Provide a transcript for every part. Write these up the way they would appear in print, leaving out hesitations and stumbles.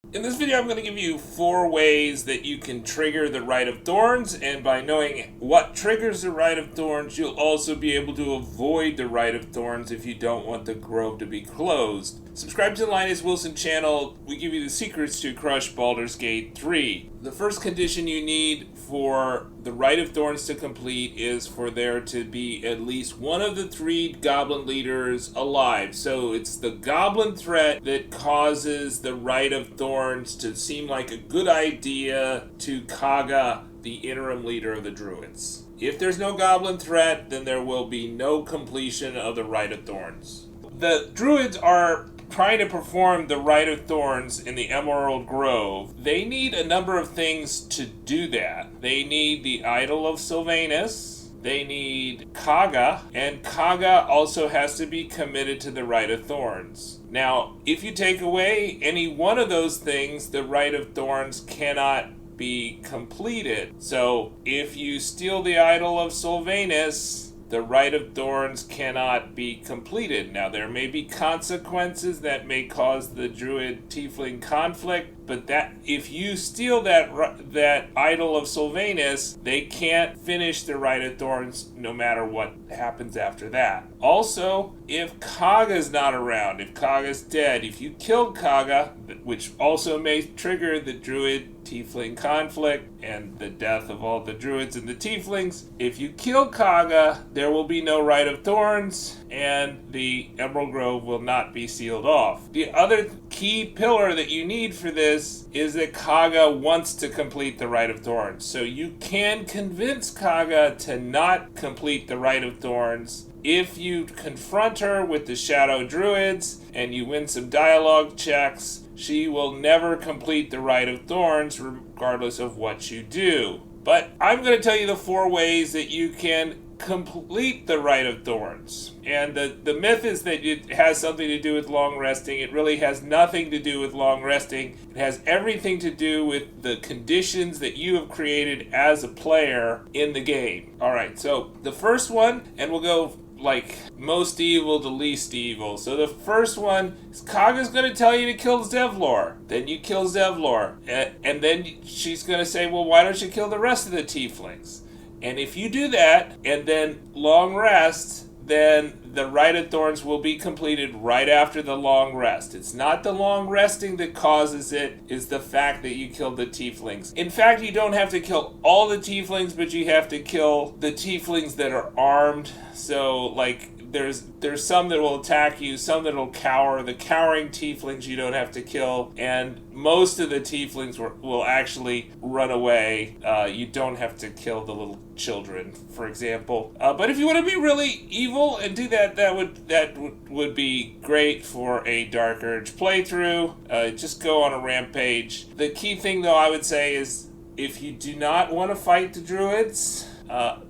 In this video, I'm going to give you 4 ways that you can trigger the Rite of Thorns, and by knowing what triggers the Rite of Thorns, you'll also be able to avoid the Rite of Thorns if you don't want the grove to be closed. Subscribe to the Linus Wilson channel. We give you the secrets to crush Baldur's Gate 3. The first condition you need for the Rite of Thorns to complete is for there to be at least one of the 3 goblin leaders alive. So it's the goblin threat that causes the Rite of Thorns to seem like a good idea to Khaga, the interim leader of the druids. If there's no goblin threat, then there will be no completion of the Rite of Thorns. The druids are trying to perform the Rite of Thorns in the Emerald Grove. They need a number of things to do that. They need the Idol of Silvanius, they need Khaga, and Khaga also has to be committed to the Rite of Thorns. Now, if you take away any one of those things, the Rite of Thorns cannot be completed. So, if you steal the Idol of Silvanus, the Rite of Thorns cannot be completed. Now, there may be consequences that may cause the Druid Tiefling conflict, but that if you steal that Idol of Silvanus, they can't finish the Rite of Thorns no matter what happens after that. Also, if Khaga's not around, if Khaga's dead, if you killed Khaga, which also may trigger the Druid Tiefling conflict and the death of all the druids and the tieflings. If you kill Khaga, there will be no Rite of Thorns, and the Emerald Grove will not be sealed off. The other key pillar that you need for this is that Khaga wants to complete the Rite of Thorns. So you can convince Khaga to not complete the Rite of Thorns if you confront her with the Shadow Druids and you win some dialogue checks. She will never complete the Rite of Thorns regardless of what you do. But I'm going to tell you the 4 ways that you can complete the Rite of Thorns. And the myth is that it has something to do with long resting. It really has nothing to do with long resting. It has everything to do with the conditions that you have created as a player in the game. Alright, so the first one, and we'll go like most evil to least evil. So the first one is Khaga's going to tell you to kill Zevlor. Then you kill Zevlor. And then she's going to say, well, why don't you kill the rest of the tieflings? And if you do that, and then long rest, then the Rite of Thorns will be completed right after the long rest. It's not the long resting that causes it, it's the fact that you killed the tieflings. In fact, you don't have to kill all the tieflings, but you have to kill the tieflings that are armed. So, like, there's some that will attack you, some that will cower. The cowering tieflings you don't have to kill, and most of the tieflings will actually run away. You don't have to kill the little children, for example. But if you want to be really evil and do that, that would be great for a Dark Urge playthrough. Just go on a rampage. The key thing, though, I would say is if you do not want to fight the druids,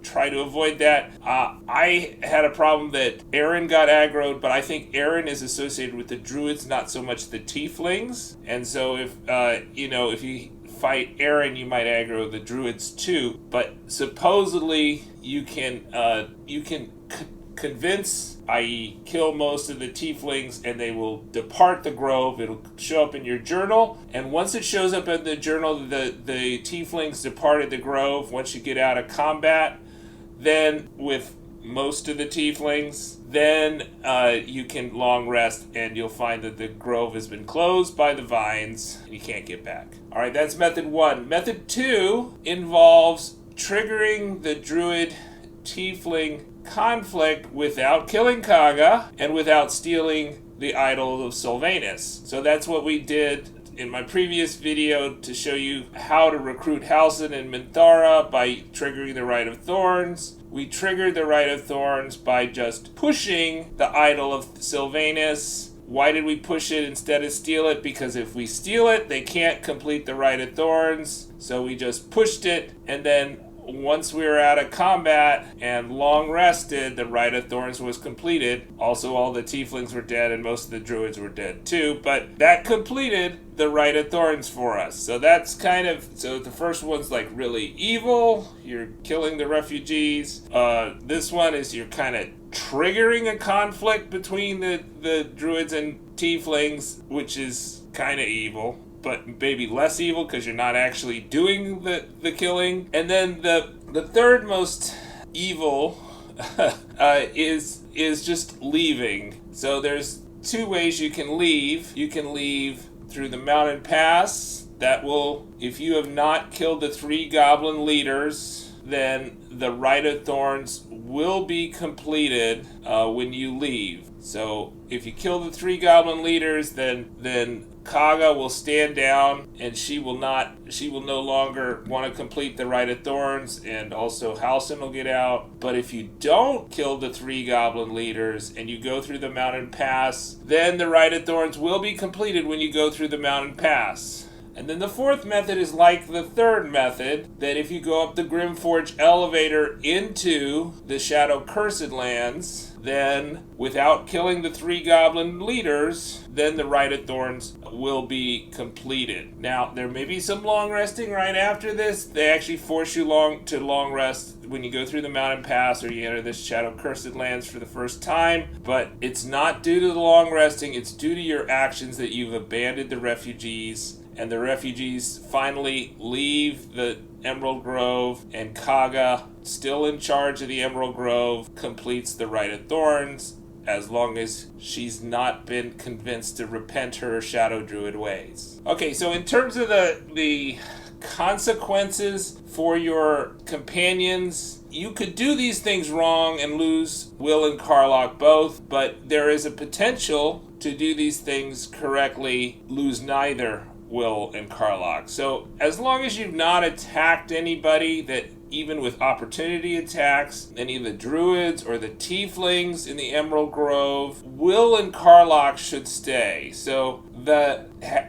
try to avoid that. I had a problem that Aaron got aggroed, but I think Aaron is associated with the druids, not so much the tieflings. And so if you fight Aaron, you might aggro the druids too. But supposedly you can convince, i.e. kill most of the tieflings, and they will depart the grove. It'll show up in your journal, and once it shows up in the journal the tieflings departed the grove, once you get out of combat, then with most of the tieflings, then you can long rest, and you'll find that the grove has been closed by the vines, and you can't get back. Alright, that's method 1. Method 2 involves triggering the Druid Tiefling conflict without killing Khaga and without stealing the Idol of Silvanus. So that's what we did in my previous video to show you how to recruit Halsin and Minthara by triggering the Rite of Thorns. We triggered the Rite of Thorns by just pushing the Idol of Silvanus. Why did we push it instead of steal it? Because if we steal it, they can't complete the Rite of Thorns. So we just pushed it, and then once we were out of combat and long rested, the Rite of Thorns was completed. Also, all the tieflings were dead and most of the druids were dead too, but that completed the Rite of Thorns for us. So that's so the first one's like really evil, you're killing the refugees. This one is you're kind of triggering a conflict between the druids and tieflings, which is kind of evil. but maybe less evil because you're not actually doing the killing. And then the third most evil is just leaving. So there's two ways you can leave. You can leave through the mountain pass. That will, if you have not killed the 3 goblin leaders, then the Rite of Thorns will be completed when you leave. So if you kill the 3 goblin leaders, then Khaga will stand down, and she will no longer want to complete the Rite of Thorns, and also Halsin will get out. But if you don't kill the 3 goblin leaders and you go through the mountain pass, then the Rite of Thorns will be completed when you go through the mountain pass. And then the fourth method is like the third method, that if you go up the Grymforge elevator into the Shadow Cursed Lands, then without killing the 3 goblin leaders, then the Rite of Thorns will be completed. Now, there may be some long resting right after this. They actually force you to long rest when you go through the mountain pass or you enter the Shadow Cursed Lands for the first time, but it's not due to the long resting, it's due to your actions that you've abandoned the refugees. And the refugees finally leave the Emerald Grove, and Khaga, still in charge of the Emerald Grove, completes the Rite of Thorns, as long as she's not been convinced to repent her Shadow Druid ways. Okay, so in terms of the consequences for your companions, you could do these things wrong and lose Will and Karlach both, but there is a potential to do these things correctly, lose neither Will and Karlach. So as long as you've not attacked anybody that even with opportunity attacks, any of the druids or the tieflings in the Emerald Grove, Will and Karlach should stay. So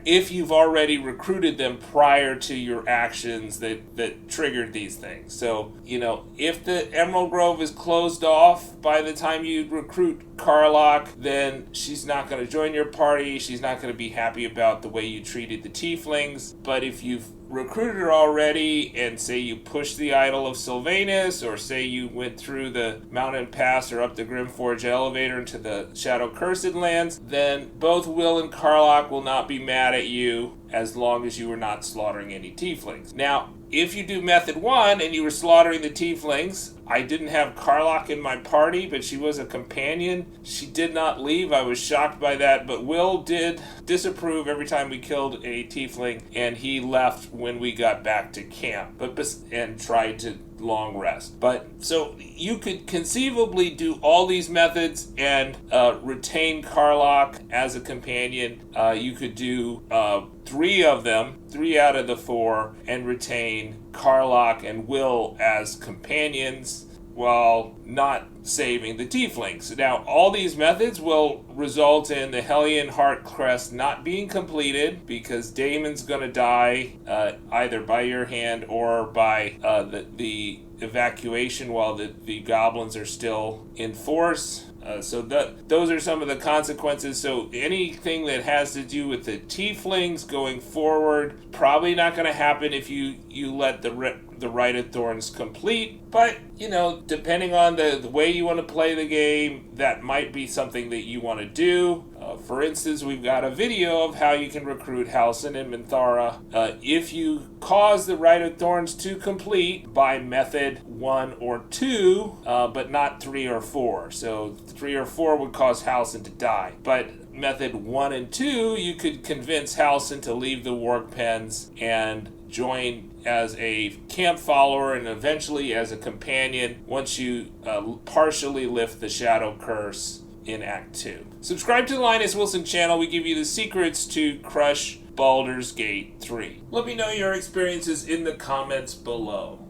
if you've already recruited them prior to your actions that triggered these things. So, if the Emerald Grove is closed off by the time you recruit Karlach, then she's not going to join your party. She's not going to be happy about the way you treated the tieflings. But if you've recruited her already, and say you pushed the Idol of Silvanius, or say you went through the mountain pass or up the Grymforge elevator into the Shadow Cursed Lands, then both Will and Karlach will not be mad at you as long as you were not slaughtering any tieflings. Now, if you do method 1 and you were slaughtering the tieflings, I didn't have Karlach in my party, but she was a companion. She did not leave. I was shocked by that, but Will did disapprove every time we killed a tiefling, and he left when we got back to camp and tried to long rest. But so you could conceivably do all these methods and retain Karlach as a companion. You could do 3 of them, 3 out of the 4, and retain Karlach and Will as companions while not saving the tieflings. Now, all these methods will result in the Hellion Heart Crest not being completed, because Damon's going to die either by your hand or by the evacuation while the goblins are still in force. So those are some of the consequences. So anything that has to do with the tieflings going forward, probably not going to happen if you let the Rite of Thorns complete. But, depending on the way you want to play the game, that might be something that you want to do. For instance, we've got a video of how you can recruit Halsin and Minthara if you cause the Rite of Thorns to complete by method 1 or 2, but not 3 or 4. So 3 or 4 would cause Halsin to die. But method 1 and 2, you could convince Halsin to leave the work pens and join as a camp follower and eventually as a companion once you partially lift the Shadow Curse in Act 2. Subscribe to the Linus Wilson channel. We give you the secrets to crush Baldur's Gate 3. Let me know your experiences in the comments below.